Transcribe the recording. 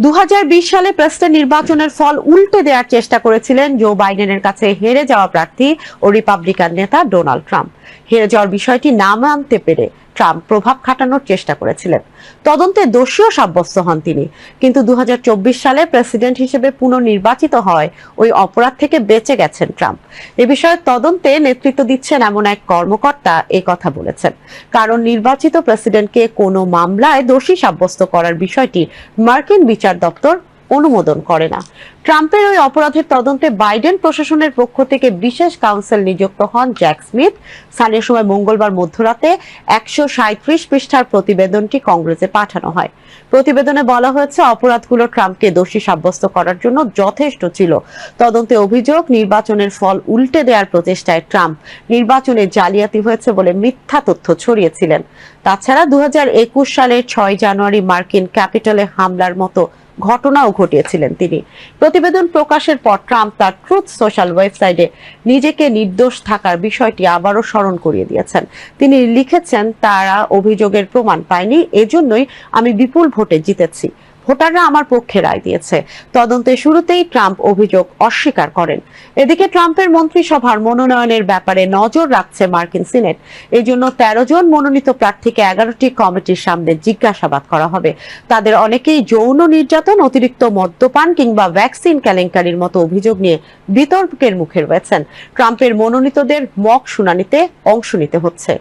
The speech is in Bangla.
2020 সালে প্রেসিডেন্ট নির্বাচনের ফল উল্টে দেওয়ার চেষ্টা করেছিলেন জো বাইডেনের কাছে হেরে যাওয়া প্রার্থী ও রিপাবলিকান নেতা ডোনাল্ড ট্রাম্প। হেরে যাওয়ার বিষয়টি না মানতে পেরে ট্রাম্প প্রভাব খাটানোর চেষ্টা করেছিলেন। তদন্তে দোষীও সাব্যস্ত হন তিনি, কিন্তু 2024 সালে প্রেসিডেন্ট হিসেবে পুনর্নির্বাচিত হয় ওই অপরাধ থেকে বেঁচে গেছেন ট্রাম্প। এ বিষয়ে তদন্তে নেতৃত্ব দিচ্ছেন এমন এক কর্মকর্তা এই কথা বলেছেন, কারণ নির্বাচিত প্রেসিডেন্টকে কোনো মামলায় দোষী সাব্যস্ত করার বিষয়টি মার্কিন বিচার দপ্তর অনুমোদন করে না। ট্রাম্পের ওই অপরাধের তদন্তে বাইডেন প্রশাসনের পক্ষ থেকে বিশেষ কাউন্সিল নিযুক্ত হন জ্যাক স্মিথ। স্থানীয় সময় মঙ্গলবার মধ্যরাতে 137 পৃষ্ঠার প্রতিবেদনটি কংগ্রেসে পাঠানো হয়। প্রতিবেদনে বলা হয়েছে, অপরাধগুলো ট্রাম্পকে দোষী সাব্যস্ত করার জন্য যথেষ্ট ছিল। তদন্তে অভিযোগ, নির্বাচনের ফল উল্টে দেওয়ার প্রচেষ্টায় ট্রাম্প নির্বাচনে জালিয়াতি হয়েছে বলে মিথ্যা তথ্য ছড়িয়েছিলেন। তাছাড়া 2021 সালের 6 জানুয়ারি মার্কিন ক্যাপিটলে হামলার মতো ঘটনাও ঘটিয়েছিলেন তিনি। প্রতিবেদন প্রকাশের পর ট্রাম্প তার ট্রুথ সোশ্যাল ওয়েবসাইটে নিজেকে নির্দোষ থাকার বিষয়টি আবারও স্মরণ করিয়ে দিয়েছেন। তিনি লিখেছেন, তারা অভিযোগের প্রমাণ পায়নি, এজন্যই আমি বিপুল ভোটে জিতেছি। ভোটাররা আমার পক্ষে রায় দিয়েছে। তদন্তের শুরুতেই ট্রাম্প অভিযোগ অস্বীকার করেন। এদিকে ট্রাম্পের মন্ত্রিসভার মনোনয়নের ব্যাপারে নজর রাখছে মার্কিন সিনেট। এই জন্য 13 জন মনোনীত প্রার্থীকে 11টি কমিটির সামনে জিজ্ঞাসাবাদ করা হবে। তাদের অনেকেই যৌন নির্যাতন, অতিরিক্ত মদ্যপান কিংবা ভ্যাকসিন কেলেঙ্কারির মতো অভিযোগ নিয়ে বিতর্কের মুখে রয়েছেন। ট্রাম্পের মনোনীতদের মক শুনানিতে অংশ নিতে হচ্ছে।